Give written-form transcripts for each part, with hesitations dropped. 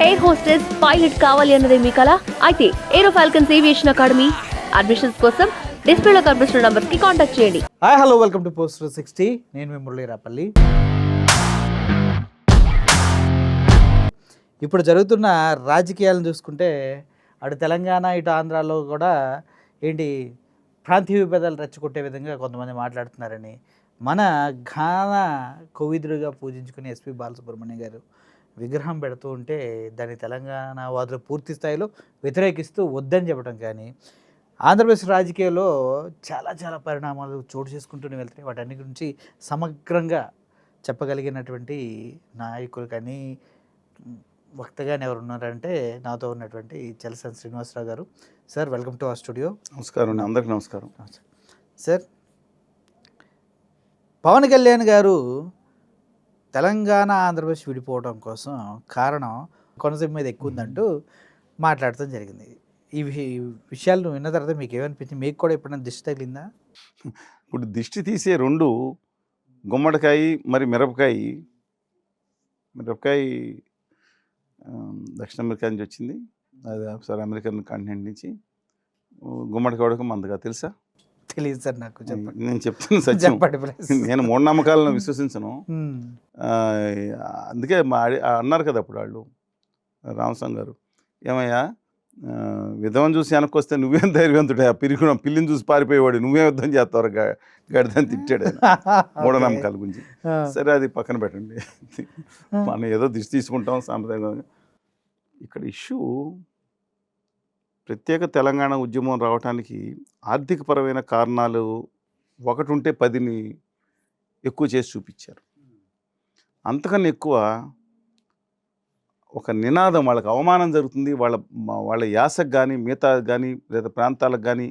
Air hostess, pilot కావాలి అన్నదే మీ కల? అయితే ఏరో ఫాల్కన్స్ ఏవియేషన్ అకాడమీ అడ్మిషన్స్ కోసం డిస్ప్లేలో కనిపిస్తున్న నంబర్స్ కి కాంటాక్ట్ చేయండి. Hi hello, welcome to post 360. నేను మీ మురళీరాపల్లి. ఇప్పుడు జరుగుతున్న రాజకీయాలను చూసుకుంటే అటు తెలంగాణ ఇటు ఆంధ్రాలో కూడా ఏంటి ప్రాంతీయ విభేదాలు రెచ్చగొట్టే విధంగా కొంతమంది మాట్లాడుతున్నారని, మన ఘాన కోవిదుడిగా పూజించుకునే ఎస్పి బాలసుబ్రహ్మణ్యం గారు విగ్రహం పెడుతూ ఉంటే దాన్ని తెలంగాణ వాదులు పూర్తి స్థాయిలో వ్యతిరేకిస్తూ వద్దని చెప్పడం కానీ, ఆంధ్రప్రదేశ్ రాజకీయాల్లో చాలా చాలా పరిణామాలు చోటు చేసుకుంటూనే వెళ్తాయి. వాటన్నిటి గురించి సమగ్రంగా చెప్పగలిగినటువంటి నాయకులు కానీ వక్తగానే ఎవరు ఉన్నారంటే నాతో ఉన్నటువంటి చలసాని శ్రీనివాసరావు గారు. Sir, welcome to our studio. నమస్కారం అండి, అందరికీ నమస్కారం. సార్, పవన్ కళ్యాణ్ గారు తెలంగాణ ఆంధ్రప్రదేశ్ విడిపోవడం కోసం కారణం కొనసాగ మీద ఎక్కువ ఉందంటూ మాట్లాడటం జరిగింది. ఈ విషయాలు విన్న తర్వాత మీకు ఏమనిపించింది? మీకు కూడా ఎప్పుడైనా దిష్టి తగిలిందా? ఇప్పుడు దిష్టి తీసే రెండు గుమ్మడికాయ మరి మిరపకాయ దక్షిణ అమెరికా నుంచి వచ్చింది, అది ఒకసారి అమెరికన్ కాంటినెంట్ నుంచి. గుమ్మడికాయ ఉడక మందగా తెలుసా? తెలియదు సార్, నాకు చెప్పండి. నేను చెప్తున్నా సత్యం. నేను మూఢనమ్మకాలను విశ్వసించను. అందుకే అన్నారు కదా అప్పుడు వాళ్ళు, రామస్వామి గారు, ఏమయ్యా విధవని చూసి వెనక్కొస్తే నువ్వేం ధైర్యవంతుడే, ఆ పిల్లిని చూసి పారిపోయేవాడు, నువ్వే యుద్ధం చేస్తావు గడిదని తిట్టాడు మూఢనమ్మకాల గురించి. సరే, అది పక్కన పెట్టండి. మనం ఏదో దిష్టి తీసుకుంటాం సాంప్రదాయంగా. ఇక్కడ ఇష్యూ ప్రత్యేక తెలంగాణ ఉద్యమం రావడానికి ఆర్థికపరమైన కారణాలు ఒకటి ఉంటే 10ని ఎక్కువ చేసి చూపించారు. అంతకన్నా ఎక్కువ ఒక నినాదం, వాళ్ళకి అవమానం జరుగుతుంది, వాళ్ళ యాసకు కానీ మిగతా కానీ లేదా ప్రాంతాలకు కానీ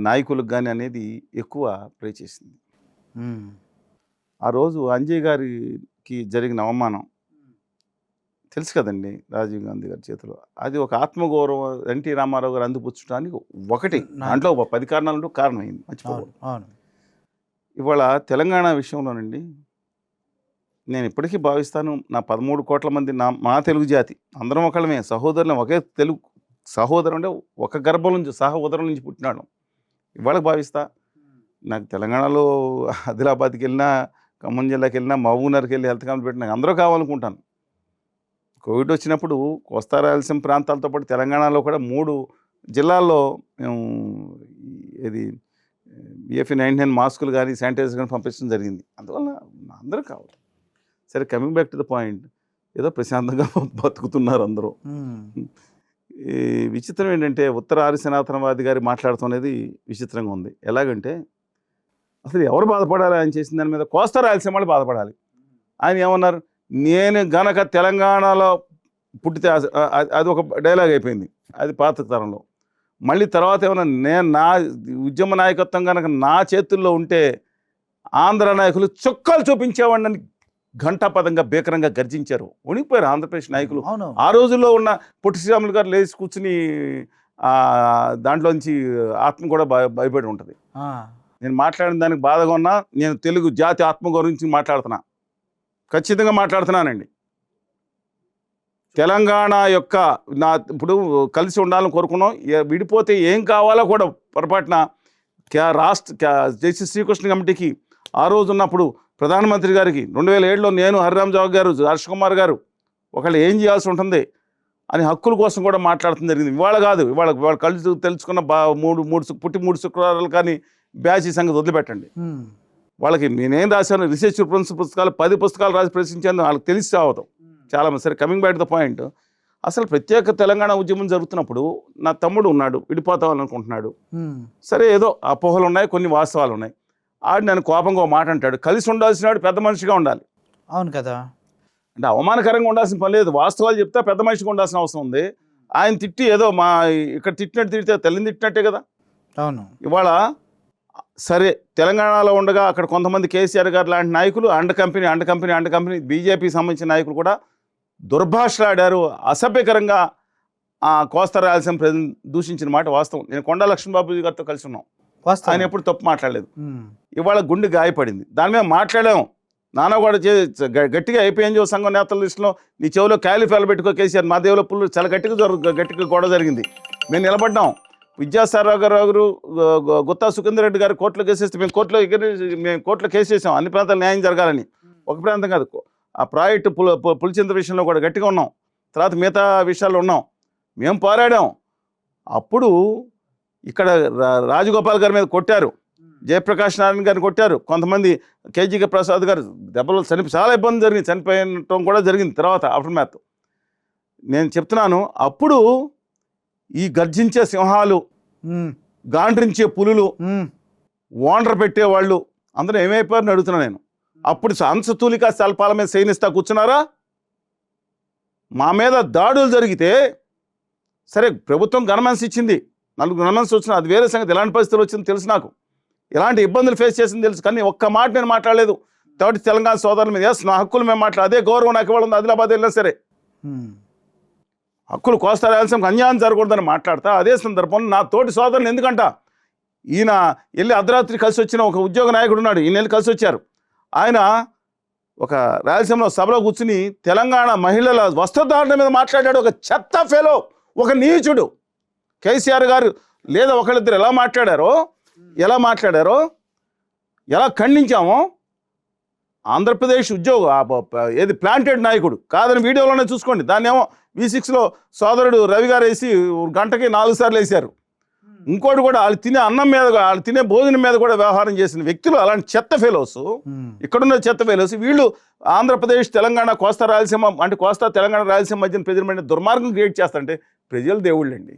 నాయకులకు కానీ అనేది ఎక్కువ ప్రే చేసింది. ఆ రోజు అంజయ్ గారికి జరిగిన అవమానం తెలుసు కదండి, రాజీవ్ గాంధీ గారి చేతిలో. అది ఒక ఆత్మగౌరవం ఎన్టీ రామారావు గారు అందిపుచ్చడానికి ఒకటి, దాంట్లో 10 కారణాలు కారణమైంది, మర్చిపోకూడదు. ఇవాళ తెలంగాణ విషయంలోనండి నేను ఇప్పటికీ భావిస్తాను, నా 13 కోట్ల మంది మా తెలుగు జాతి అందరం ఒకళ్ళమే, సహోదరులు, ఒకే తెలుగు సహోదరు అంటే ఒక గర్భం నుంచి ఉదరం నుంచి పుట్టినాడు. ఇవాళ భావిస్తా, నాకు తెలంగాణలో ఆదిలాబాద్కి వెళ్ళినా, ఖమ్మం జిల్లాకి వెళ్ళినా, మహబూబ్నగర్కి వెళ్ళి హెల్త్ క్యాంప్ పెట్టినా అందరూ కావాలనుకుంటాను. కోవిడ్ వచ్చినప్పుడు కోస్తా రాయలసీమ ప్రాంతాలతో పాటు తెలంగాణలో కూడా 3 జిల్లాల్లో మేము ఇది BF-99 మాస్కులు కానీ శానిటైజర్ కానీ పంపించడం జరిగింది. అందువల్ల అందరూ కావాలి. సరే, coming back to the point, ఏదో ప్రశాంతంగా బతుకుతున్నారు అందరూ. ఈ విచిత్రం ఏంటంటే ఉత్తర ఆర్య సనాతనవాది గారి మాట్లాడుతున్నది విచిత్రంగా ఉంది. ఎలాగంటే అసలు ఎవరు బాధపడాలి ఆయన చేసిన దాని మీద? కోస్తా రాయలసీమ వాళ్ళు బాధపడాలి. ఆయన ఏమన్నారు, నేను గనక తెలంగాణలో పుట్టితే, అది ఒక డైలాగ్ అయిపోయింది, అది పాత తరంలో. మళ్ళీ తర్వాత ఏమన్నా, నేను నా ఉద్యమ నాయకత్వం కనుక నా చేతుల్లో ఉంటే ఆంధ్ర నాయకులు చొక్కాలు చూపించేవాడిని ఘంటాపదంగా భీకరంగా గర్జించారు. వణికిపోయారు ఆంధ్రప్రదేశ్ నాయకులు. ఆ రోజుల్లో ఉన్న పొట్టి శ్రీరాములు గారు లేచి కూర్చుని దాంట్లోంచి ఆత్మ కూడా భయపడి ఉంటుంది. నేను మాట్లాడిన దానికి బాధగా ఉన్నా, నేను తెలుగు జాతి ఆత్మ గురించి మాట్లాడుతున్నా, ఖచ్చితంగా మాట్లాడుతున్నానండి. తెలంగాణ యొక్క ఇప్పుడు కలిసి ఉండాలని కోరుకున్నాం. విడిపోతే ఏం కావాలో కూడా పొరపాటున జస్టిస్ శ్రీకృష్ణ కమిటీకి ఆ రోజు ఉన్నప్పుడు ప్రధానమంత్రి గారికి 2007లో నేను, హరిరామ్ జవహర్ గారు, హర్ష్ కుమార్ గారు ఒకళ్ళు ఏం చేయాల్సి ఉంటుంది అని హక్కుల కోసం కూడా మాట్లాడటం జరిగింది. ఇవాళ కాదు, ఇవాళ కలిసి తెలుసుకున్న పుట్టి 3 శుక్రవారాలు కానీ బ్యాచ్ సంగతి వదిలిపెట్టండి. వాళ్ళకి నేనేం రాశాను, రీసెర్చ్ పుస్తకాలు 10 పుస్తకాలు రాసి ప్రశ్నించాను, వాళ్ళకి తెలిసి రావడం చాలామంది. సరే, coming back to the point, అసలు ప్రత్యేక తెలంగాణ ఉద్యమం జరుగుతున్నప్పుడు నా తమ్ముడు ఉన్నాడు, విడిపోతామని అనుకుంటున్నాడు. సరే, ఏదో అపోహలు ఉన్నాయి, కొన్ని వాస్తవాలు ఉన్నాయి. ఆడు నన్ను కోపంగా ఒక మాట అంటాడు, కలిసి ఉండాల్సిన వాడు పెద్ద మనిషిగా ఉండాలి. అవును కదా, అంటే అవమానకరంగా ఉండాల్సిన పని లేదు, వాస్తవాలు చెప్తే పెద్ద మనిషిగా ఉండాల్సిన అవసరం ఉంది. ఆయన తిట్టి ఏదో ఇక్కడ తిట్టినట్టు తిడితే తల్లిని తిట్టినట్టే కదా. అవును, ఇవాళ సరే తెలంగాణలో ఉండగా అక్కడ కొంతమంది కేసీఆర్ గారు లాంటి నాయకులు అండ కంపెనీ బీజేపీకి సంబంధించిన నాయకులు కూడా దుర్భాషలాడారు, అసభ్యకరంగా కోస్తా రాయలసీమ ప్రజలు దూషించిన మాట వాస్తవం. నేను కొండా లక్ష్మణబాబు గారితో కలిసి ఉన్నాం, ఆయన ఎప్పుడు తప్పు మాట్లాడలేదు. ఇవాళ గుండె గాయపడింది, దాని మీద మాట్లాడాము. నాన్న కూడా గట్టిగా ఏపీఎన్జిఓ సంఘం నేతల లిస్టులో నీ చెవిలో క్యాలిఫాలు పెట్టుకో కేసీఆర్ మా దేవులో పుల్లు చాలా గట్టిగా గొడవ జరిగింది. మేము నిలబడ్డాం. విద్యాసాగర్ గారు గుత్తా సుఖేందర్ రెడ్డి గారు కోర్టులో కేసేస్తే మేము కోర్టులో కేసు చేసాం అన్ని ప్రాంతాలు న్యాయం జరగాలని. ఒక ప్రాంతం కాదు, ఆ ప్రాజెక్టు పులిచింత విషయంలో కూడా గట్టిగా ఉన్నాం. తర్వాత మిగతా విషయాల్లో ఉన్నాం. మేము పోరాడాం. అప్పుడు ఇక్కడ రాజగోపాల్ గారి మీద కొట్టారు, జయప్రకాష్ నారాయణ గారిని కొట్టారు, కొంతమంది కేజీకే ప్రసాద్ గారు దెబ్బలు చాలా ఇబ్బంది జరిగింది, చనిపోయటం కూడా జరిగింది తర్వాత ఆఫ్టర్ మ్యాథ్. నేను చెప్తున్నాను, అప్పుడు ఈ గర్జించే సింహాలు, గాండ్రించే పులులు, ఓనర్ పెట్టేవాళ్ళు అందరూ ఏమైపోయారని అడుగుతున్నా నేను. అప్పుడు అంశతూలిక శల్పాల మీద సైనిస్తా కూర్చున్నారా? మా మీద దాడులు జరిగితే సరే ప్రభుత్వం గవర్నమెంట్స్ ఇచ్చింది, 4 గవర్నమెంట్స్ వచ్చినా అది వేరే సంగతి. ఎలాంటి పరిస్థితులు వచ్చింది తెలుసు, నాకు ఎలాంటి ఇబ్బందులు ఫేస్ చేసింది తెలుసు. కానీ ఒక్క మాట నేను మాట్లాడలేదు కాబట్టి తెలంగాణ సోదరుల మీద నా హక్కులు మేము అదే గౌరవం నాకు ఇవ్వాలి. ఆదిలాబాద్ వెళ్ళినా సరే హక్కులు కోస్తా రాయలసీమకు అన్యాయం జరగకూడదని మాట్లాడతా. అదే సందర్భంలో నా తోటి సోదరులు ఎందుకంట, ఈయన వెళ్ళి అర్ధరాత్రి కలిసి వచ్చిన ఒక ఉద్యోగ నాయకుడు ఉన్నాడు, ఈయన వెళ్ళి కలిసి వచ్చారు. ఆయన ఒక రాయలసీమలో సభలో కూర్చుని తెలంగాణ మహిళల వస్త్రధారణ మీద మాట్లాడాడు. ఒక చెత్త ఫెలో, ఒక నీచుడు. కేసీఆర్ గారు లేదా ఒకళ్ళిద్దరు ఎలా మాట్లాడారో ఎలా ఖండించామో, ఆంధ్రప్రదేశ్ ఏది ప్లాంటెడ్ నాయకుడు కాదని వీడియోలోనే చూసుకోండి. దాన్ని ఏమో V6లో సోదరుడు రవి గారు వేసి గంటకి 4 సార్లు వేశారు. ఇంకోటి కూడా వాళ్ళు తినే అన్నం మీద, వాళ్ళు తినే భోజనం మీద కూడా వ్యవహారం చేసిన వ్యక్తులు అలాంటి చెత్త ఫెలోస్, ఇక్కడున్న చెత్త ఫెలోస్. వీళ్ళు ఆంధ్రప్రదేశ్ తెలంగాణ కోస్తా రాయలసీమ అంటే కోస్తా తెలంగాణ రాయలసీమ మధ్యన ప్రజల దుర్మార్గం క్రియేట్ చేస్తారంటే ప్రజలు దేవుళ్ళండి.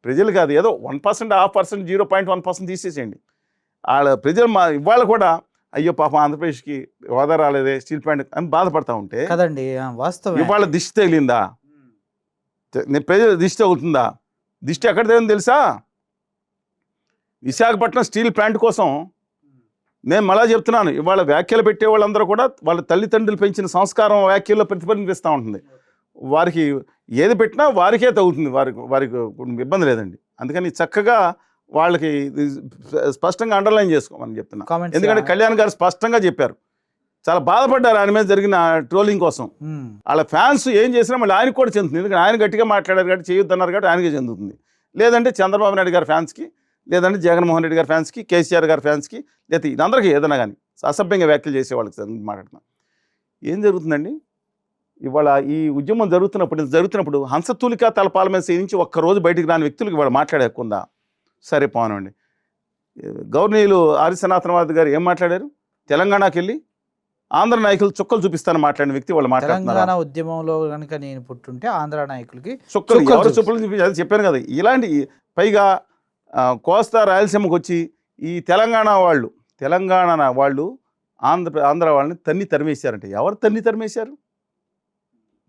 ప్రజలు కాదు, ఏదో 1%, 0.5%, 0.1% తీసేసేయండి. వాళ్ళ ప్రజలు ఇవాళ కూడా అయ్యో పాపం ఆంధ్రప్రదేశ్కి హోదా రాలేదే, స్టీల్ ప్లాంట్ అని బాధపడతా ఉంటే కదండి వాస్తవం. ఇవాళ దిష్టి తగిలిందా? ప్రజల దిష్టి అవుతుందా? దిష్టి ఎక్కడ తగిలింది తెలుసా? విశాఖపట్నం స్టీల్ ప్లాంట్ కోసం నేను మళ్ళా చెప్తున్నాను, ఇవాళ వ్యాఖ్యలు పెట్టే వాళ్ళందరూ కూడా వాళ్ళ తల్లిదండ్రులు పెంచిన సంస్కారం వ్యాఖ్యల్లో ప్రతిఫలిస్తూ ఉంటుంది. వారికి ఏది పెట్టినా వారికే తగ్గుతుంది, వారికి ఇబ్బంది లేదండి. అందుకని చక్కగా వాళ్ళకి స్పష్టంగా అండర్లైన్ చేసుకోమని చెప్తున్నా. ఎందుకంటే కళ్యాణ్ గారు స్పష్టంగా చెప్పారు, చాలా బాధపడ్డారు ఆయన మీద జరిగిన ట్రోలింగ్ కోసం. వాళ్ళ ఫ్యాన్స్ ఏం చేసినా మళ్ళీ ఆయనకు కూడా చెందుతుంది. ఎందుకంటే ఆయన గట్టిగా మాట్లాడారు కాబట్టి, చేయొద్దన్నారు కాబట్టి ఆయనకే చెందుతుంది. లేదంటే చంద్రబాబు నాయుడు గారి ఫ్యాన్స్కి, లేదంటే జగన్మోహన్ రెడ్డి గారి ఫ్యాన్స్కి, కేసీఆర్ గారి ఫ్యాన్స్కి, లేదా ఇదందరికీ ఏదైనా కానీ అసభ్యంగా వ్యాఖ్యలు చేసే వాళ్ళకి మాట్లాడుతున్నాం. ఏం జరుగుతుందండి ఇవాళ ఈ ఉద్యమం జరుగుతున్నప్పుడు హంసతూలిక తలపాల మీద సేవించి ఒక్కరోజు బయటికి రాని వ్యక్తులకు ఇవాళ మాట్లాడే హక్కు ఉందా? సరే పోనండి. గవర్నీయులు ఆర్య సనాతనవాది గారు ఏం మాట్లాడారు? తెలంగాణకి వెళ్ళి ఆంధ్ర నాయకులు చుక్కలు చూపిస్తానని మాట్లాడిన వ్యక్తి వాళ్ళు మాట్లాడుతున్నారు. తెలంగాణ ఉద్యమంలో కనుక నేను పుట్టుంటే ఆంధ్ర నాయకులకి చుక్కలు చూపించి అది చెప్పాను కదా. ఇలాంటి పైగా కోస్తా రాయలసీమకు వచ్చి ఈ తెలంగాణ వాళ్ళు ఆంధ్ర వాళ్ళని తరిమేశారంటే ఎవరు తరిమేశారు?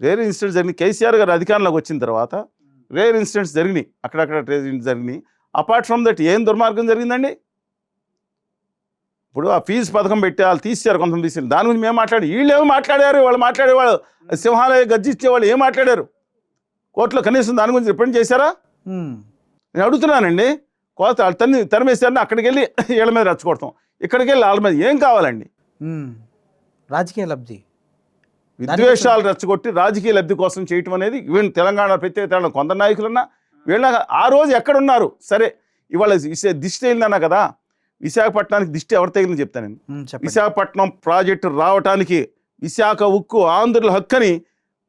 రేర్ ఇన్సిడెంట్స్ జరిగినాయి. కేసీఆర్ గారు అధికారంలోకి వచ్చిన తర్వాత రేర్ ఇన్సిడెంట్స్ జరిగినాయి, అక్కడక్కడ జరిగినాయి. అపార్ట్ ఫ్రమ్ దట్ ఏం దుర్మార్గం జరిగిందండి? ఇప్పుడు ఆ ఫీజు పథకం పెట్టి వాళ్ళు తీసారు, కొంతమంది తీసారు. దాని గురించి మేము వీళ్ళు ఏమి మాట్లాడారు? వాళ్ళు మాట్లాడేవాళ్ళు సింహాలయ గర్జించేవాళ్ళు ఏం మాట్లాడారు? కోర్టులో కనీసం దాని గురించి రిప్రజెంట్ చేశారా? నేను అడుగుతున్నానండి. కోత వాళ్ళు తరిమేశారని అక్కడికి వెళ్ళి వీళ్ళ మీద రెచ్చగొడతాం, ఇక్కడికి వెళ్ళి వాళ్ళ మీద ఏం కావాలండి? రాజకీయ లబ్ధి, విద్వేషాలు రెచ్చగొట్టి రాజకీయ లబ్ధి కోసం చేయటం అనేది ఈవెన్ తెలంగాణ ప్రత్యేక కొందరు నాయకులన్నా వీళ్ళ ఆ రోజు ఎక్కడున్నారు? సరే ఇవాళ దిష్టి తగిలిందన్నా కదా, విశాఖపట్నానికి దిష్టి ఎవరు తగిలిందని చెప్తాను నేను. విశాఖపట్నం ప్రాజెక్టు రావటానికి విశాఖ ఉక్కు ఆంధ్రుల హక్కని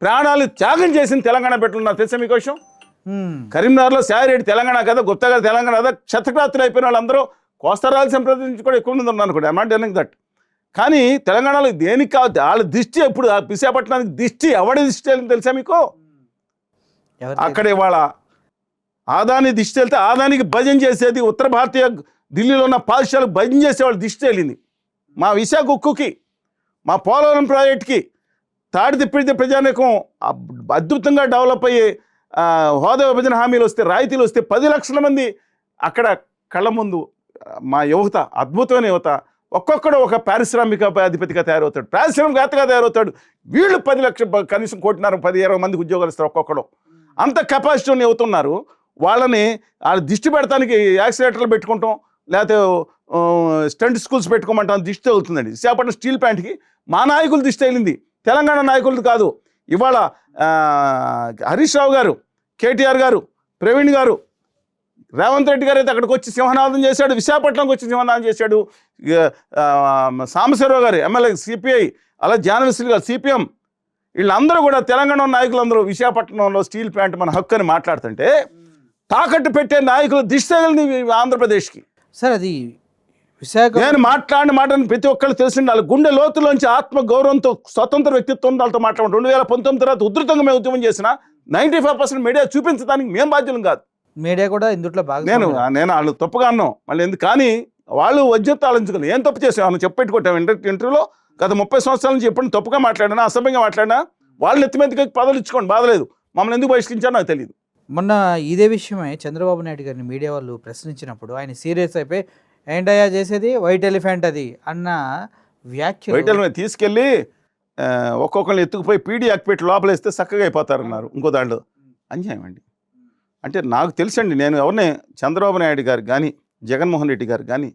ప్రాణాలు త్యాగం చేసిన తెలంగాణ పెట్టున్నారు. తెలుసా మీకు విషయం? కరీంనగర్లో శారెడ్డి తెలంగాణ కదా, గుప్తా గారు తెలంగాణ కదా, క్షతగాత్రులు అయిపోయిన వాళ్ళందరూ కోస్తా రాయలసీమ ప్రజల నుంచి కూడా ఎక్కువ మంది ఉన్నారు కూడా. I not denying that. కానీ తెలంగాణలో దేనికి కావాలి వాళ్ళ దిష్టి? ఎప్పుడు విశాఖపట్నానికి దిష్టి ఎవడి దిష్టి వెళ్ళింది తెలుసా మీకు? అక్కడే వాళ్ళ ఆదాని దిష్టి వెళ్తే ఆదానికి భజన చేసేది, ఉత్తర భారతీయ ఢిల్లీలో ఉన్న పాఠశాలకు భజన చేసేవాళ్ళు దిష్టి వెళ్ళింది. మా విశాఖ ఉక్కుకి, మా పోలవరం ప్రాజెక్టుకి, తాడి తిప్పిడితే ప్రజానీకం అద్భుతంగా డెవలప్ అయ్యే హోదా విభజన హామీలు వస్తే, రాయితీలు వస్తే 10 లక్షల మంది అక్కడ కళ్ళ ముందు మా యువత, అద్భుతమైన యువత, ఒక్కొక్కడు ఒక పారిశ్రామిక అధిపతిగా తయారవుతాడు, పారిశ్రామికవేత్తగా తయారవుతాడు. వీళ్ళు 10 లక్షలు కనీసం 1,20,000 మందికి ఉద్యోగాలు ఇస్తారు ఒక్కొక్కడు. అంత కెపాసిటీ అవుతున్నారు. వాళ్ళ దిష్టి పెడతానికి యాక్సిలేటర్లు పెట్టుకుంటాం, లేకపోతే స్టంట్ స్కూల్స్ పెట్టుకోమంటాం, దిష్టి తగులుతుందండి. విశాఖపట్నం స్టీల్ ప్లాంట్కి మా నాయకులు దిష్టి తగిలింది, తెలంగాణ నాయకులది కాదు. ఇవాళ హరీష్ రావు గారు, కేటీఆర్ గారు, ప్రవీణ్ గారు, రేవంత్ రెడ్డి గారు అయితే అక్కడికి వచ్చి సింహనాదం చేశాడు, విశాఖపట్నంకి వచ్చి సింహనాదం చేశాడు. సాంబశివరావు గారు ఎమ్మెల్యే సిపిఐ, అలా జానవిశ్రీ గారు సిపిఎం, వీళ్ళందరూ కూడా తెలంగాణ నాయకులందరూ విశాఖపట్నంలో స్టీల్ ప్లాంట్ మన హక్కు అని మాట్లాడుతుంటే తాకట్టు పెట్టే నాయకులు దిష్టి తగిలింది ఆంధ్రప్రదేశ్కి. సార్ అది విశాఖ నేను మాట్లాడిన మాటని ప్రతి ఒక్కళ్ళు తెలిసింది. వాళ్ళ గుండె లోతులోంచి ఆత్మ గౌరవంతో స్వతంత్ర వ్యక్తిత్వం వాళ్ళతో మాట్లాడు. 2019 తర్వాత ఉధృతంగా మేము ఉద్యమం చేసిన 95% మీడియా చూపించడానికి మేము బాధ్యులం కాదు. మీడియా కూడా ఇందుట్లో బాగా నేను వాళ్ళు తప్పుగా అన్నాం మళ్ళీ ఎందుకు, కానీ వాళ్ళు వజ్జత ఆలోచించుకుని ఏం తప్పు చేసాం చెప్పెట్టుకుంటాం. ఇంటర్వ్యూలో గత 30 సంవత్సరాల నుంచి ఎప్పుడు తప్పుగా మాట్లాడినా, అసభ్యంగా మాట్లాడినా వాళ్ళు ఎత్తిమెత్తికి పదవులు ఇచ్చుకోండి, బాధలేదు. మమ్మల్ని ఎందుకు బహిష్కరించారో నాకు తెలియదు. మొన్న ఇదే విషయమే చంద్రబాబు నాయుడు గారిని మీడియా వాళ్ళు ప్రశ్నించినప్పుడు ఆయన సీరియస్ అయిపోయి ఏంటయ్యా చేసేది వైట్ ఎలిఫెంట్ అది అన్న వ్యాఖ్య. వైట్ ఎలిఫెంట్ తీసుకెళ్ళి ఒక్కొక్కరిని ఎత్తుకుపోయి పీడీ యాక్ట్ పెట్టి లోపలేస్తే చక్కగా అయిపోతారన్నారు. ఇంకో దాంట్లో అన్యాయం అండి. అంటే నాకు తెలుసండి, నేను ఎవరిని చంద్రబాబు నాయుడు గారు కానీ జగన్మోహన్ రెడ్డి గారు కానీ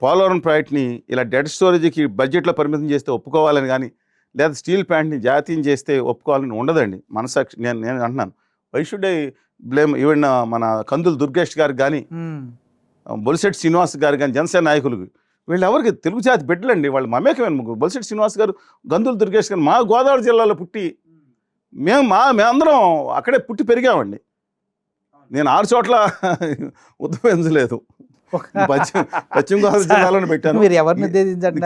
పోలవరం ప్రాజెక్ట్ని ఇలా డెడ్ స్టోరేజ్కి బడ్జెట్లో పరిమితం చేస్తే ఒప్పుకోవాలని కానీ, లేదా స్టీల్ ప్లాంట్ని జాతీయం చేస్తే ఒప్పుకోవాలని ఉండదండి. మనసాక్షి నేను అంటున్నాను. Why should I blame even మన కందులు దుర్గేష్ గారు కానీ, బొలిశెట్టి శ్రీనివాస్ గారు కానీ, జనసేన నాయకులకు, వీళ్ళు ఎవరికి తెలుగు జాతి బిడ్డలండి. వాళ్ళు మమేకమైన బొలిశెట్టి శ్రీనివాస్ గారు, గందులు దుర్గేష్ గారు మా గోదావరి జిల్లాలో పుట్టి మేమందరం అక్కడే పుట్టి పెరిగామండి. నేను 6 చోట్ల ఉద్యమించలేదు, పశ్చిమ గోదావరి జిల్లాలోనే పెట్టాను. మీరు ఎవరిని ఉద్దేశించండి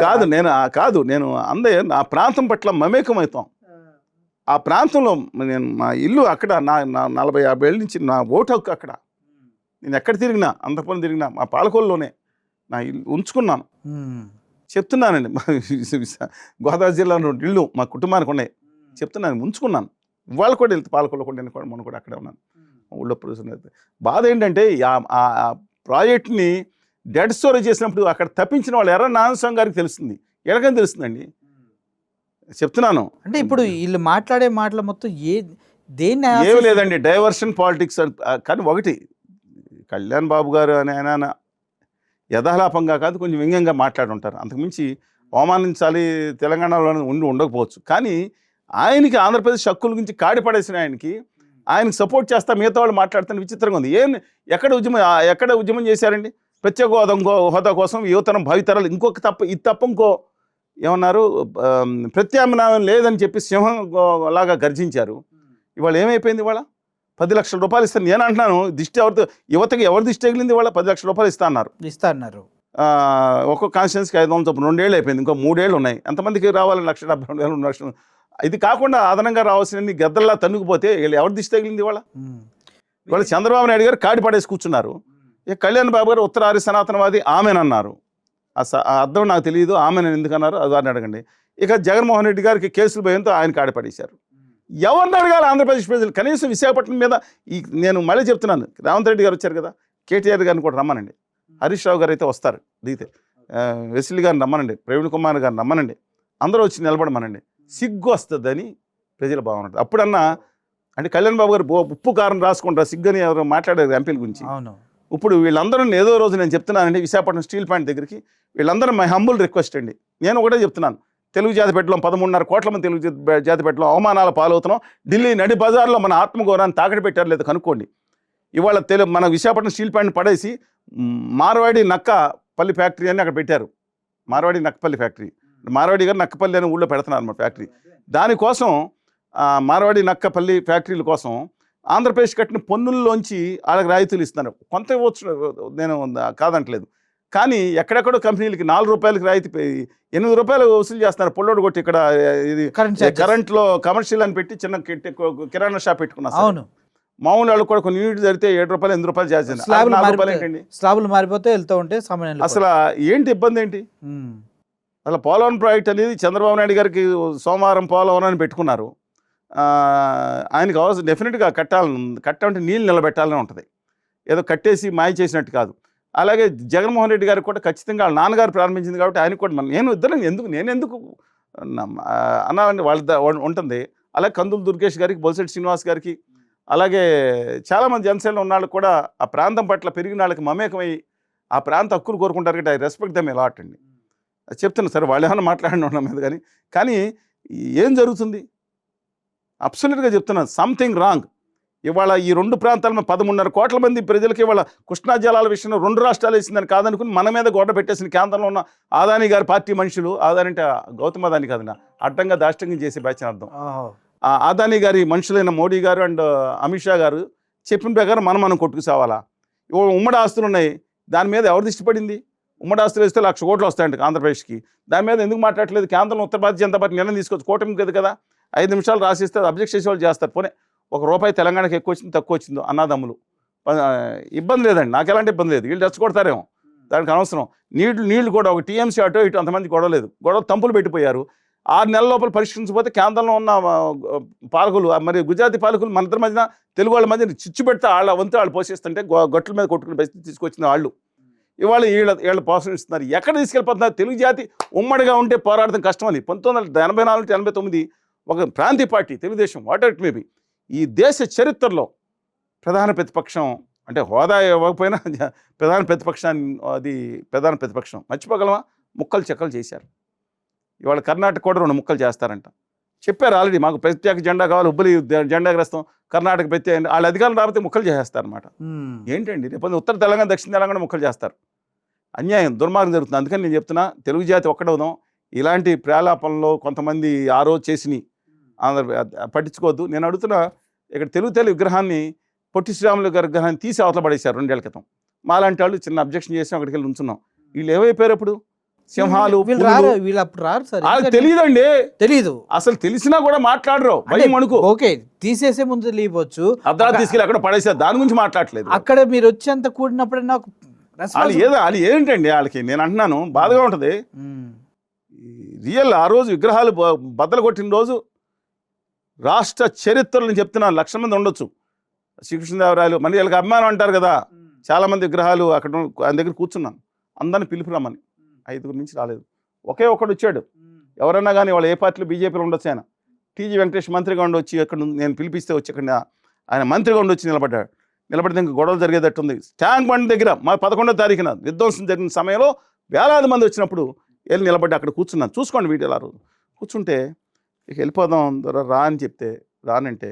కాదు నేను అందే ఆ ప్రాంతం పట్ల మమేకమవుతాం. ఆ ప్రాంతంలో నేను మా ఇల్లు అక్కడ, నా 40-50 ఏళ్ళ నుంచి నా ఓటు హక్కు అక్కడ. నేను ఎక్కడ తిరిగినా, అంతపురం తిరిగినా, మా పాలకొల్లులోనే నా ఇల్లు ఉంచుకున్నాను. చెప్తున్నానండి, మా గోదావరి జిల్లాలో ఇల్లు మా కుటుంబానికి ఉన్నాయి, చెప్తున్నాను, ఉంచుకున్నాను. ఇవాళ కూడా వెళ్తే పాలకొల్లు కూడా, నేను కూడా మొన్న కూడా అక్కడే ఉన్నాను. ఊళ్ళో ప్రొడ్యూసర్ బాధ ఏంటంటే ఆ ప్రాజెక్ట్ని డెడ్ స్టోరేజ్ చేసినప్పుడు అక్కడ తప్పించిన వాళ్ళు ఎర్ర నారాయణస్వామి గారికి తెలుస్తుంది, ఎలాగని తెలుస్తుందండి చెప్తున్నాను. అంటే ఇప్పుడు వీళ్ళు మాట్లాడే మాటలు మొత్తం దేన్ని ఏమి లేదండి, డైవర్షన్ పాలిటిక్స్. కానీ ఒకటి, కళ్యాణ్ బాబు గారు అని ఆయన యథాలాపంగా కాదు కొంచెం వ్యంగ్యంగా మాట్లాడుంటారు. అంతకుమించి అవమానించాలి తెలంగాణలో ఉండకపోవచ్చు. కానీ ఆయనకి ఆంధ్రప్రదేశ్ హక్కుల గురించి కాడిపడేసిన ఆయనకి సపోర్ట్ చేస్తా మిగతా వాళ్ళు మాట్లాడుతున్న విచిత్రంగా ఉంది. ఎక్కడ ఉద్యమం చేశారండి? ప్రత్యేక హోదా కోసం యువతరం భావితరాలు ఇది తప్ప ఇంకో ఏమన్నారు, ప్రత్యామ్నాయం లేదని చెప్పి సింహం లాగా గర్జించారు. ఇవాళ ఏమైపోయింది? ఇవాళ 10 లక్షల రూపాయలు ఇస్తాను. నేను అంటున్నాను, యువతకి ఎవరు దిష్టి తగిలింది? ఇవాళ 10 లక్షల రూపాయలు ఇస్తా అన్నారు. ఒక్కొక్క కాన్స్టిట్యున్సీకి 500 చొప్పున 2 ఏళ్ళు అయిపోయింది, ఇంకో 3 ఏళ్ళు ఉన్నాయి. ఎంతమందికి రావాలి? 1,72,000, 2 లక్షలు. ఇది కాకుండా అదనంగా రావాల్సిన గద్దల్లా తన్నుకుపోతే వీళ్ళు ఎవరు దిష్టి తగిలింది? ఇవాళ చంద్రబాబు నాయుడు గారు కాడి పడేసి కూర్చున్నారు. ఇక కళ్యాణ్ బాబు గారు ఉత్తరాది సనాతనవాది ఆమెనన్నారు. ఆ అర్థం నాకు తెలియదు, ఆమెను ఎందుకన్నారు అది వారిని అడగండి. ఇక జగన్మోహన్ రెడ్డి గారికి కేసులు భయంతో ఆయన కాడిపడేశారు. ఎవరిని అడగాలి ఆంధ్రప్రదేశ్ ప్రజలు? కనీసం విశాఖపట్నం మీద నేను మళ్ళీ చెప్తున్నాను, రేవంత్ రెడ్డి గారు వచ్చారు కదా, కేటీఆర్ గారిని కూడా రమ్మనండి, హరీష్ రావు గారు అయితే వస్తారు, దిగితే వెస్లీ గారిని రమ్మనండి, ప్రవీణ్ కుమార్ గారిని రమ్మనండి, అందరూ వచ్చి నిలబడమనండి. సిగ్గు వస్తుందని ప్రజల భావన ఉంటుంది. అప్పుడన్నా అంటే కళ్యాణ్ బాబు గారు ఉప్పు కారం రాసుకుంటారు సిగ్గని ఎవరు మాట్లాడారు ఎంపీల గురించి. ఇప్పుడు వీళ్ళందరూ ఏదో రోజు నేను చెప్తున్నానండి, విశాఖపట్నం స్టీల్ ప్లాంట్ దగ్గరికి వీళ్ళందరూ మై హంబుల్ రిక్వెస్ట్ అండి. నేను ఒకటే చెప్తున్నాను, తెలుగు జాతి పెట్టడం 13.5 కోట్ల మంది తెలుగు జాతి పెట్టడం అవమానాల పాలవుతున్నాం. ఢిల్లీ నడి బజార్లో మన ఆత్మగౌరవాన్ని తాకటి పెట్టారు లేదా కనుక్కోండి. ఇవాళ మన విశాఖపట్నం స్టీల్ ప్లాంట్ పడేసి మార్వాడి నక్కపల్లి ఫ్యాక్టరీ అని అక్కడ పెట్టారు. మార్వాడి నక్కపల్లి ఫ్యాక్టరీ, మార్వాడి గారు నక్కపల్లి అని ఊళ్ళో పెడుతున్నారు అన్నమాట ఫ్యాక్టరీ. దానికోసం మార్వాడి నక్కపల్లి ఫ్యాక్టరీల కోసం ఆంధ్రప్రదేశ్ కట్టిన పన్నుల్లోంచి వాళ్ళకి రాయితీలు ఇస్తున్నారు. కొంత ఇవ్వచ్చు, నేను కాదంటలేదు. కానీ ఎక్కడెక్కడో కంపెనీలకి 4 రూపాయలకి రాయితీ 8 రూపాయలు వసూలు చేస్తున్నారు. పొల్లోడు కొట్టి ఇక్కడ ఇది కరెంట్లో కమర్షియల్ అని పెట్టి చిన్న కిరాణా షాప్ పెట్టుకున్నారు. అవును, మామూలు వాళ్ళు కూడా కొన్ని యూనిట్ జరిగితే 7 రూపాయలు 8 రూపాయలు ఛార్జ్. స్లాబులు మారిపోతే వెళ్తూ ఉంటే అసలు ఏంటి ఇబ్బంది ఏంటి? అసలు పోలవరం ప్రాజెక్ట్ అనేది చంద్రబాబు నాయుడు గారికి సోమవారం పోలవరం అని పెట్టుకున్నారు. ఆయనకు అవసరం డెఫినెట్గా కట్టాలంటే నీళ్ళు నిలబెట్టాలని ఉంటుంది, ఏదో కట్టేసి మాయ చేసినట్టు కాదు. అలాగే జగన్మోహన్ రెడ్డి గారికి కూడా ఖచ్చితంగా వాళ్ళ నాన్నగారు ప్రారంభించింది కాబట్టి ఆయన కూడా నేను ఎందుకు అన్నామండి వాళ్ళ ఉంటుంది. అలాగే కందులు దుర్గేష్ గారికి, బొలిశెట్టి శ్రీనివాస్ గారికి, అలాగే చాలామంది జనసేనలో ఉన్న వాళ్ళు కూడా ఆ ప్రాంతం పట్ల పెరిగిన వాళ్ళకి మమేకమై ఆ ప్రాంత హక్కులు కోరుకుంటారు కాబట్టి ఐ రెస్పెక్ట్ దెమ్ ఎలాట్ అండి. అది చెప్తున్నా సరే, వాళ్ళు ఏమైనా మాట్లాడిన వాళ్ళ మీద కానీ ఏం జరుగుతుంది? అబ్సల్యూట్గా చెప్తున్నాను, సంథింగ్ రాంగ్. ఇవాళ ఈ 2 ప్రాంతాల 13.5 కోట్ల మంది ప్రజలకి ఇవాళ కృష్ణా జలాల విషయంలో 2 రాష్ట్రాలు వేసిందని కాదనుకుని మన మీద గోడ పెట్టేసిన కేంద్రంలో ఉన్న అదానీ గారి పార్టీ మనుషులు, అదాని అంటే గౌతమ్ అదాని కాదన్నా, అడ్డంగా దాష్టంగా చేసే బ్యాచ్ అని అర్థం. ఆ అదానీ గారి మనుషులైన మోడీ గారు అండ్ అమిత్ షా గారు చెప్పిన ప్రకారం మనం కొట్టుకు సావాలా? ఉమ్మడి ఆస్తులు ఉన్నాయి, దాని మీద ఎవరు దృష్టి పడింది? ఉమ్మడి ఆస్తులు వేస్తే 1,00,000 కోట్లు వస్తాయంట ఆంధ్రప్రదేశ్కి. దాని మీద ఎందుకు మాట్లాడలేదు? కేంద్రంలో ఉత్తర భారతీయ జనతా పార్టీ నిర్ణయం తీసుకోవచ్చు, కూటమి కదా 5 నిమిషాలు రాసిస్తే అబ్జెక్ట్ చేసే వాళ్ళు చేస్తారు. పోనీ ₹1 తెలంగాణకి ఎక్కువ వచ్చింది తక్కువ వచ్చిందో అన్నదమ్ములు ఇబ్బంది లేదండి, నాకు ఎలాంటి ఇబ్బంది లేదు. వీళ్ళు రెచ్చగొడతారేమో, దానికి అనవసరం. నీళ్లు కూడా ఒక టీఎంసీ అటో ఇటు అంతమంది గొడవ లేదు, గొడవ తంపులు పెట్టిపోయారు. 6 నెలల లోపల పరిష్కరించకపోతే కేంద్రంలో ఉన్న పాలకులు మరి గుజరాతీ పాలకులు మన ఇద్దరి మధ్యన తెలుగు వాళ్ళ మధ్య చిచ్చు పెడితే వాళ్ళ వంతు వాళ్ళు పోషిస్తుంటే గొట్టల మీద కొట్టుకునే పరిస్థితి తీసుకొచ్చిన వాళ్ళు ఇవాళ వీళ్ళ పోషణిస్తున్నారు. ఎక్కడ తీసుకెళ్ళిపోతున్నారు? తెలుగు జాతి ఉమ్మడిగా ఉంటే పోరాడటం కష్టమని 1984-89 ఒక ప్రాంతీయ party Telugu Desam what it maybe ఈ దేశ చరిత్రలో ప్రధాన ప్రతిపక్షం అంటే హోదా ఇవ్వకపోయినా ప్రధాన ప్రతిపక్షం మర్చిపోగలమా? ముక్కలు చెక్కలు చేశారు. ఇవాళ కర్ణాటక కూడా 2 ముక్కలు చేస్తారంట. చెప్పారు ఆల్రెడీ, మాకు ప్రత్యేక జెండా కావాలి, హుబ్బలి జెండా ఎగరేస్తాం, కర్ణాటక ప్రత్యేక వాళ్ళ అధికారులు రాకపోతే ముక్కలు చేసేస్తారన్నమాట. ఏంటండి రేపు ఉత్తర తెలంగాణ దక్షిణ తెలంగాణ ముక్కలు చేస్తారు. అన్యాయం, దుర్మార్గం జరుగుతుంది. అందుకని నేను చెప్తున్నా, తెలుగు జాతి ఒక్కడవుదాం. ఇలాంటి ప్రేలాపనలో కొంతమంది ఆ రోజు చేసిని పట్టించుకోవద్దు. నేను అడుగుతున్నా, ఇక్కడ తెలుగు విగ్రహాన్ని పొట్టి శ్రీరాములు గారి విగ్రహాన్ని తీసి అవతల పడేశారు 2 ఏళ్ల క్రితం. మాలాంటి వాళ్ళు చిన్న అబ్జెక్షన్ చేసి అక్కడికి వెళ్ళి ఉంచున్నాం. వీళ్ళు ఏమైపోయారు? అప్పుడు సింహాలు తెలియదండి, తెలీదు అసలు. తెలిసినా కూడా మాట్లాడరు, భయం అణుకు. ఓకే, తీసేసే ముందు తెలియవచ్చు, అర్ధరాత్రి తీసుకెళ్ళి అక్కడ పడేసారు, దాని గురించి మాట్లాడలేదు. అక్కడ మీరు వచ్చేంత కూడినప్పుడు నాకు వాళ్ళు ఏంటండి, వాళ్ళకి నేను అంటున్నాను బాధగా ఉంటుంది. రియల్ ఆ రోజు విగ్రహాలు బద్దలు కొట్టిన రోజు రాష్ట్ర చరిత్రలను చెప్తున్నాను, 1,00,000 మంది ఉండొచ్చు. శ్రీకృష్ణదేవరాయలు మళ్ళీ వీళ్ళకి అభిమానం అంటారు కదా, చాలామంది విగ్రహాలు అక్కడ ఆయన దగ్గర కూర్చున్నాను. అందరిని పిలుపు రమ్మని 5 నుంచి రాలేదు, ఒకే ఒక్కడు వచ్చాడు. ఎవరన్నా కానీ వాళ్ళు ఏ పార్టీలో బీజేపీలో ఉండొచ్చు. ఆయన టీజీ వెంకటేష్ మంత్రిగా ఉండొచ్చి అక్కడ నేను పిలిపిస్తే వచ్చి అక్కడ ఆయన మంత్రిగా ఉండొచ్చి నిలబడితే ఇంకా గొడవలు జరిగేటట్టుంది. ట్యాంక్ బండ్ దగ్గర మా 11వ తారీఖున విధ్వంసం జరిగిన సమయంలో వేలాది మంది వచ్చినప్పుడు వెళ్ళి నిలబడి అక్కడ కూర్చున్నాను. చూసుకోండి వీడియోలు. ఆ రోజు కూర్చుంటే ఇక వెళ్ళిపోదాం రా అని చెప్తే రానంటే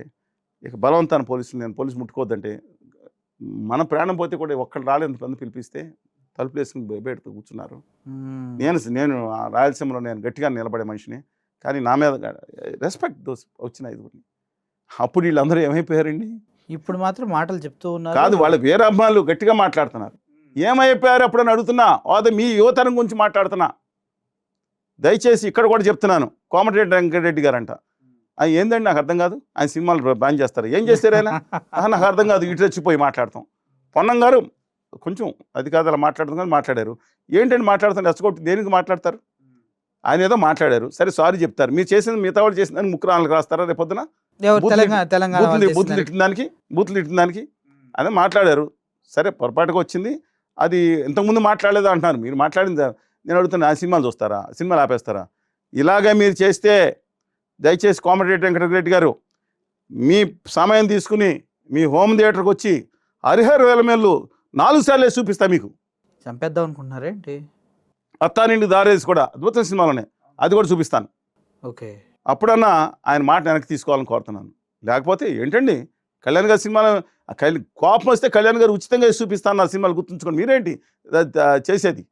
ఇక బలవంతాన్ని నేను పోలీసు ముట్టుకోవద్దంటే మన ప్రాణం పోతే కూడా ఒక్కడు రాలేదు. మంది పిలిపిస్తే తలుపులు వేసుకుని బయటకు కూర్చున్నారు. నేను రాయలసీమలో నేను గట్టిగా నిలబడే మనిషిని, కానీ నా మీద రెస్పెక్ట్ వచ్చిన 5గురిని. అప్పుడు వీళ్ళందరూ ఏమైపోయారండి? ఇప్పుడు మాత్రం మాటలు చెప్తూ ఉన్నారు కాదు, వాళ్ళ వేరే అభిమానులు గట్టిగా మాట్లాడుతున్నారు. ఏమైపోయారు అప్పుడు అని అడుగుతున్నా. అదే మీ యువతరం గురించి మాట్లాడుతున్నా. దయచేసి ఇక్కడ కూడా చెప్తున్నాను, కోమటిరెడ్డి వెంకటరెడ్డి గారంట ఏందండి నాకు అర్థం కాదు. ఆయన సినిమాలు బ్యాన్ చేస్తారు, ఏం చేస్తారు ఆయన? నాకు అర్థం కాదు. ఇటు వచ్చిపోయి మాట్లాడతాం. పొన్నం గారు కొంచెం అది కాదు అలా మాట్లాడుతాం కానీ మాట్లాడారు. ఏంటండి మాట్లాడుతాను రెచ్చగొట్టి దేనికి మాట్లాడతారు? ఆయన ఏదో మాట్లాడారు, సరే సారీ చెప్తారు. మీరు చేసింది మిగతా వాళ్ళు చేసిందని ముక్కురాళ్ళకి రాస్తారా రేపొద్దున? బూతులు తిట్టిన దానికి అదే మాట్లాడారు. సరే పొరపాటుగా వచ్చింది, అది ఇంతకుముందు మాట్లాడలేదు అంటున్నారు. మీరు మాట్లాడింది నేను అడుగుతున్నా, ఆ సినిమాలు చూస్తారా? సినిమాలు ఆపేస్తారా? ఇలాగే మీరు చేస్తే దయచేసి కోమటిరెడ్డి వెంకటరెడ్డి గారు మీ సమయం తీసుకుని మీ హోమ్ థియేటర్కి వచ్చి హరిహర వేలమేళ్ళు 4 సార్లు చూపిస్తా. మీకు చంపేద్దాం అనుకుంటున్నారేంటి? అత్తానిండి దారేసి కూడా అద్భుత సినిమాలోనే అది కూడా చూపిస్తాను. ఓకే, అప్పుడన్నా ఆయన మాట వెనక్కి తీసుకోవాలని కోరుతున్నాను. లేకపోతే ఏంటండి, కళ్యాణ్ గారి సినిమాలు కోపం వస్తే కళ్యాణ్ గారు ఉచితంగా చూపిస్తాను. 4 సినిమాలు గుర్తుంచుకోండి. మీరేంటి చేసేది?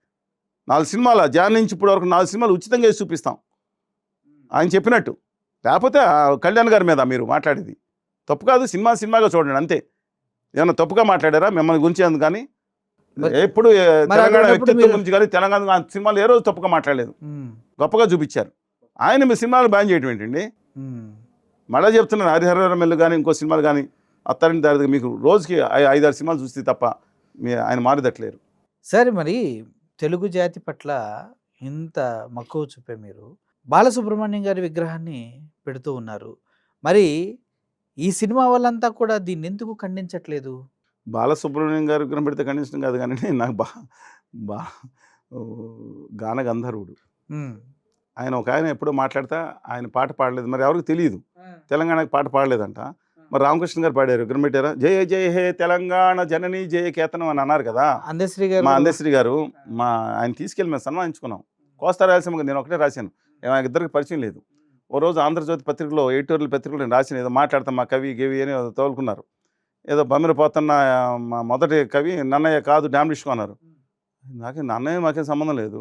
4 సినిమాలు జాన్ నుంచి ఇప్పుడు వరకు 4 సినిమాలు ఉచితంగా చూపిస్తాం ఆయన చెప్పినట్టు. లేకపోతే కళ్యాణ్ గారి మీద మీరు మాట్లాడేది తప్పు కాదు. సినిమాగా చూడండి అంతే. ఏమన్నా తప్పుగా మాట్లాడారా మిమ్మల్ని గురించి? కానీ ఎప్పుడు తెలంగాణ వ్యక్తిత్వం గురించి కానీ తెలంగాణ సినిమాలు ఏ రోజు తప్పుగా మాట్లాడలేదు, గొప్పగా చూపించారు. ఆయన మీ సినిమాలు బ్యాన్ చేయడం ఏంటండి? మళ్ళీ చెప్తున్నాను, హరిహర మెల్లు కానీ ఇంకో సినిమాలు కానీ అత్తారింటి దారి మీకు రోజుకి 5-6 సినిమాలు చూస్తే తప్ప ఆయన మారిదట్లేరు. సరే, మరి తెలుగు జాతి పట్ల ఇంత మక్కువ చూపే మీరు బాలసుబ్రహ్మణ్యం గారి విగ్రహాన్ని పెడుతూ ఉన్నారు. మరి ఈ సినిమా వాళ్ళంతా కూడా దీన్ని ఎందుకు ఖండించట్లేదు? బాలసుబ్రహ్మణ్యం గారి విగ్రహం పెడితే ఖండించడం కాదు కానీ నాకు గాన గంధర్వుడు ఆయన ఎప్పుడో మాట్లాడితే ఆయన పాట పాడలేదు. మరి ఎవరికి తెలియదు, తెలంగాణకి పాట పాడలేదంట. మరి రామకృష్ణ గారు పాడారు, విగ్రహం పెట్టారా, జయ జయ హే తెలంగాణ జనని జయ కేతనం అని అన్నారు కదా అందశ్రీ గారు మా కూడా- అందశ్రీ గారు. ఆయన తీసుకెళ్ళి మేము సన్మానించుకున్నాం. కోస్తా రాయలసీమకి నేను ఒకటే రాశాను, ఇద్దరికి పరిచయం లేదు. ఓ రోజు ఆంధ్రజ్యోతి పత్రికలో, ఎడిటోరియల్ పత్రికలో నేను రాసిన, ఏదో మాట్లాడతాం మా కవి గవి అని తోలుకున్నారు. ఏదో బమ్మిరపోతున్న మా మొదటి కవి నన్నయ్య కాదు డామ్డిష్కో అన్నారు. నాకే నన్నయ్య మాకేం సంబంధం లేదు,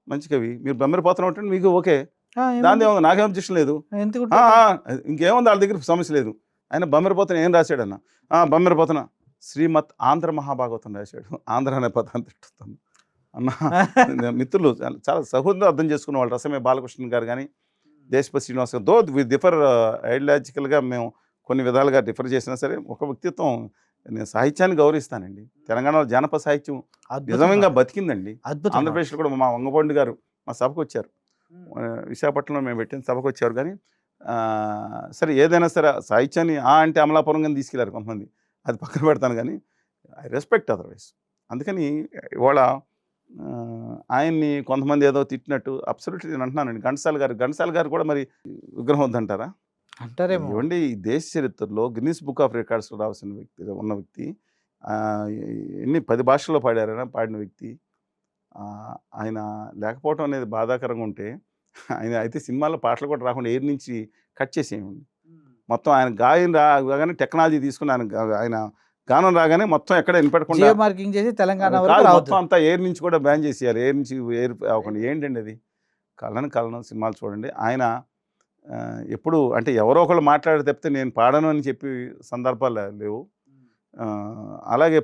మంచి కవి, మీరు బమ్మిరపోతున్న ఉంటే మీకు ఓకే, దాని ఏముంది, నాకేం అబ్జెక్షన్ లేదు, ఎందుకు ఇంకేముంది వాళ్ళ దగ్గర సమస్య లేదు. ఆయన బమ్మిరపోతున్న ఏం రాశాడన్న, బమ్మిరపోతున్న శ్రీమత్ ఆంధ్ర మహాభాగవతం రాశాడు, ఆంధ్ర అనే పదాన్ని తిట్టుతాను అన్న. మిత్రులు చాలా సహృదయంగా అర్థం చేసుకున్న వాళ్ళు, రసమే బాలకృష్ణ గారు కానీ, దేశపతి శ్రీనివాస్ గారు, దో వి డిఫర్ ఐడియాలజికల్గా మేము కొన్ని విధాలుగా డిఫర్ చేసినా సరే, ఒక వ్యక్తిత్వం, నేను సాహిత్యాన్ని గౌరవిస్తానండి. తెలంగాణలో జానపద సాహిత్యం నిజంగా బతికిందండి. అద్భుతం. ఆంధ్రప్రదేశ్లో కూడా మా వంగపండు గారు మా సభకు వచ్చారు, విశాఖపట్నంలో మేము పెట్టిన సభకు వచ్చారు. కానీ సరే ఏదైనా సరే సాహిత్యాన్ని అంటే అమలాపురం కానీ తీసుకెళ్ళారు కొంతమంది, అది పక్కన పెడతాను, కానీ ఐ రెస్పెక్ట్ అదర్వైజ్. అందుకని ఇవాళ ఆయన్ని కొంతమంది ఏదో తిట్టినట్టు అబ్సల్యూట్లీ నేను అంటున్నానండి. ఘంటసాల గారు కూడా మరి విగ్రహం వద్దంటారా? అంటారేమో. ఇవ్వండి, ఈ దేశ చరిత్రలో గిన్నిస్ బుక్ ఆఫ్ రికార్డ్స్ రావాల్సిన ఉన్న వ్యక్తి, ఎన్ని 10 భాషల్లో పాడిన వ్యక్తి, ఆయన లేకపోవటం అనేది బాధాకరంగా ఉంటే, ఆయన అయితే సినిమాల్లో పాటలు కూడా రాకుండా ఎయిర్ నుంచి కట్ చేసేయండి. మొత్తం ఆయన రాగానే టెక్నాలజీ తీసుకుని ఆయన గానం రాగానే మొత్తం ఎక్కడ వినపెట్టకుండా జియో మార్కింగ్ చేసి తెలంగాణ కాదు, వరకు మొత్తం రావద్దు. అంతా ఎయిర్ నుంచి కూడా బ్యాన్ చేసేయాలి. ఎయిర్ నుంచి ఎయిర్ అవ్వకుండా ఏంటండి అది? కళ్ళను సినిమాలు చూడండి. ఆయన ఎప్పుడు అంటే ఎవరో ఒకళ్ళు మాట్లాడి తప్పితే నేను పాడను అని చెప్పి సందర్భాలు లేవు. అలాగే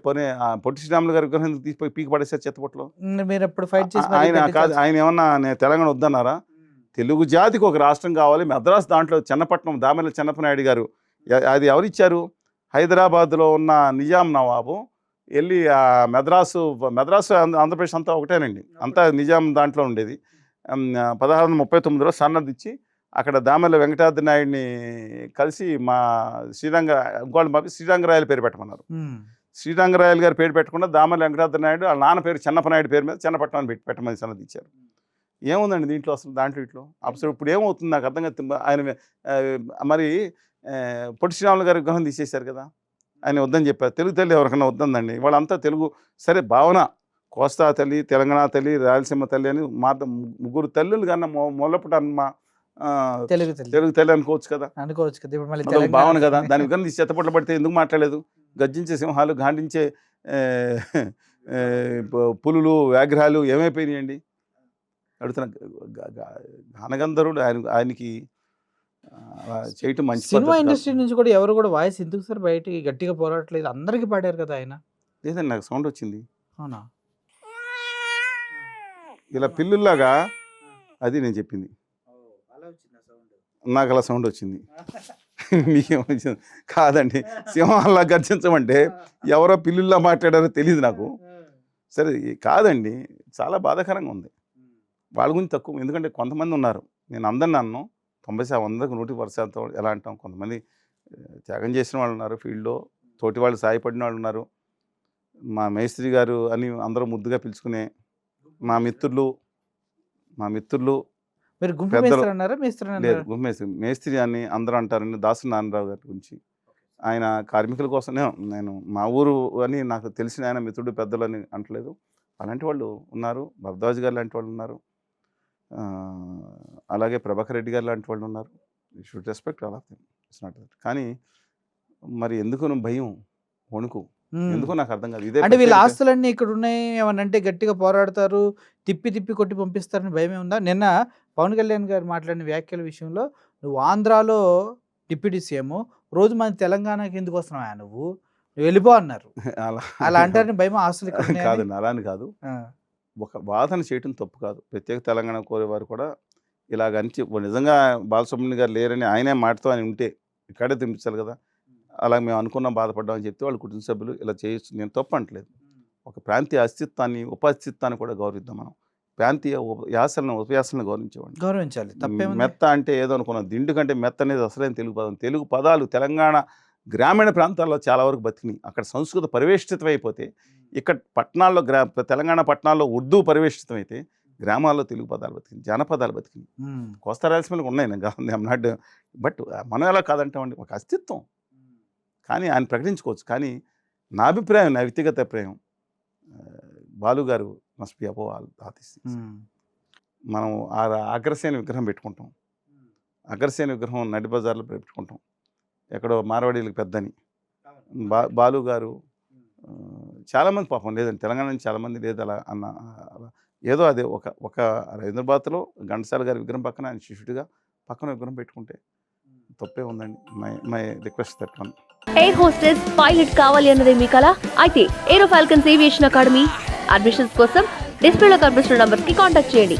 పొట్టి శ్రీరాములు గారి విగ్రహం తీసిపోయి పీకి పడేసారు చెత్తపొట్లో. మీరు ఎప్పుడు ఫైట్ చేసి ఆయన ఏమన్నా నేను తెలంగాణ వద్దన్నారా? తెలుగు జాతికి ఒక రాష్ట్రం కావాలి. మద్రాసు దాంట్లో చెన్నపట్నం దామెల చెన్నప్పనాయుడు గారు, అది ఎవరిచ్చారు? హైదరాబాద్లో ఉన్న నిజాం నవాబు వెళ్ళి మద్రాసు ఆంధ్రప్రదేశ్ అంతా ఒకటేనండి, అంతా నిజాం దాంట్లో ఉండేది. 1639లో సన్నద్ధి ఇచ్చి అక్కడ దామెల వెంకటాద్రి నాయుడిని కలిసి మా ఇంకోళ్ళని పంపి శ్రీరంగరాయల పేరు పెట్టమన్నారు. శ్రీరంగరాయలు గారి పేరు పెట్టకుండా దామెల వెంకటాద్రి నాయుడు వాళ్ళ నాన్న పేరు చెన్నప్పనాయుడు పేరు మీద చెన్నపట్నం అని పెట్టమని సన్నద్ధి ఇచ్చారు. ఏముందండి దీంట్లో అసలు? దాంట్లో అసలు ఇప్పుడు ఏమవుతుంది నాకు అర్థం కాదు. ఆయన మరి పొట్టి శ్రీరాములు గారి విగ్రహం తీసేశారు కదా, ఆయన వద్దని చెప్పారు. తెలుగు తల్లి ఎవరికైనా వద్దందండి, వాళ్ళంతా తెలుగు సరే భావన, కోస్తా తల్లి, తెలంగాణ తల్లి, రాయలసీమ తల్లి అని ముగ్గురు తల్లులు కన్నా మొదలపట తెలుగు తల్లి అనుకోవచ్చు కదా, ఇప్పుడు మళ్ళీ భావన కదా. దాని విగ్రహం తీసి చెత్తపొట్ల పడితే ఎందుకు మాట్లాడలేదు? గర్జించే సింహాలు, గాండించే పులులు, వ్యాఘ్రాలు ఏమైపోయినాయండి అడుగుతున్నా. గానగంధర్వుడు ఆయనకి చేయటం మంచి. సినిమా ఇండస్ట్రీ నుంచి కూడా ఎవరు కూడా వాయిస్ ఎందుకు సార్ బయటికి గట్టిగా పోరాటలేదు? అందరికీ పాడారు కదా ఆయన. లేదండి, నాకు సౌండ్ వచ్చింది. అవునా? ఇలా పిల్లుల్లాగా, అది నేను చెప్పింది, నాకు అలా సౌండ్ వచ్చింది. మీకేమొచ్చింది? కాదండి, సింహాల్లా గర్జించమంటే ఎవరో పిల్లుల్లా మాట్లాడారో తెలియదు నాకు. సరే కాదండి, చాలా బాధాకరంగా ఉంది. వాళ్ళ గురించి తక్కువ, ఎందుకంటే కొంతమంది ఉన్నారు, నేను అందరిని అన్నాను, 90% 100% ఎలా అంటాం, కొంతమంది త్యాగం చేసిన వాళ్ళు ఉన్నారు ఫీల్డ్లో, తోటి వాళ్ళు సాయపడిన వాళ్ళు ఉన్నారు. మా మేస్త్రి గారు అని అందరూ ముద్దుగా పిలుచుకునే మా మిత్రులు మీరు గుంపు పెద్దలు. మేస్త్రి అన్నారా? లేదు, మేస్త్రి అని అందరూ అంటారండి. దాసు నారాయణరావు గారి గురించి, ఆయన కార్మికుల కోసమే, నేను మా ఊరు అని నాకు తెలిసిన ఆయన మిత్రుడు పెద్దలు అని అంటలేదు, అలాంటి వాళ్ళు ఉన్నారు. భరద్వాజ్ గారు లాంటి వాళ్ళు ఉన్నారు, అలాగే ప్రభాకర్ రెడ్డి గారు లాంటి వాళ్ళు ఉన్నారు. You should respect all of them. It's not that. కానీ మరి ఎందుకు భయం, వణుకు, ఎందుకో నాకు అర్థం కాదు. ఇదే అంటే వీళ్ళ ఆస్తులన్నీ ఇక్కడ ఉన్నాయి, ఏమనంటే గట్టిగా పోరాడతారు, తిప్పి కొట్టి పంపిస్తారని భయమే ఉందా? నిన్న పవన్ కళ్యాణ్ గారు మాట్లాడిన వ్యాఖ్యల విషయంలో, నువ్వు ఆంధ్రాలో డిప్యూటీ సీఎం, రోజు మన తెలంగాణకి ఎందుకు వస్తున్నావా నువ్వు వెళ్ళిపో అన్నారు. అలా అంటారని భయమా? ఆస్తులు కాదండి, అలా అని కాదు. ఒక వాదన చేయటం తప్పు కాదు. ప్రత్యేక తెలంగాణ కోరేవారు కూడా ఇలాగ నిజంగా బాలసుబ్రహ్మణ్యం గారు లేరని ఆయనే మాటతో అని ఉంటే ఇక్కడే తినిపించాలి కదా. అలా మేము అనుకున్నాం, బాధపడ్డామని చెప్తే వాళ్ళ కుటుంబ సభ్యులు ఇలా చేయొచ్చు, నేను తప్పు అంటలేదు. ఒక ప్రాంతీయ అస్తిత్వాన్ని, ఉపస్థిత్వాన్ని కూడా గౌరవిద్దాం మనం. ప్రాంతీయ ఉపయాసలను గౌరవించాలి. మెత్త అంటే ఏదో అనుకున్నాం, దిండు కంటే మెత్త అనేది అసలైన తెలుగు పదం. తెలుగు పదాలు తెలంగాణ గ్రామీణ ప్రాంతాల్లో చాలా వరకు బతికినాయి. అక్కడ సంస్కృత పరివేష్టితం అయిపోతే, ఇక్కడ పట్టణాల్లో తెలంగాణ పట్టణాల్లో ఉర్దూ పరివేష్టితం అయితే, గ్రామాల్లో తెలుగు పదాలు బతికినాయి, జానపదాలు బతికినాయి. కోస్తా రాయలసీమలకు ఉన్నాయి, నాట్. బట్ మనం ఎలా కాదంటామండి, ఒక అస్తిత్వం. కానీ ఆయన ప్రకటించుకోవచ్చు. కానీ నా అభిప్రాయం, నా వ్యక్తిగత అభిప్రాయం, బాలు గారు must be above all this things. మనం ఆ అగ్రసేన విగ్రహం పెట్టుకుంటాం, అగ్రసేన విగ్రహం నడి బజార్లో పెట్టుకుంటాం, ఎక్కడో మార్వాడీలకు పెద్దని. బాలు గారు చాలామంది పాపం లేదండి, తెలంగాణ నుంచి చాలామంది లేదు అలా అలా ఏదో అదే ఒక హైదరాబాద్లో ఘంటసాల గారి విగ్రహం పక్కన ఆయన శిష్యుడిగా పక్కన విగ్రహం పెట్టుకుంటే తప్పే ఉందండి. My request that one. Air hostess pilot కావాలి అన్నదే మీ కల? అయితే ఏరో ఫాల్కన్స్ ఏవియేషన్ అకాడమీ అడ్మిషన్స్ కోసం డిస్ప్లేలో కనిపిస్తున్న నంబర్కి కాంటాక్ట్ చేయండి.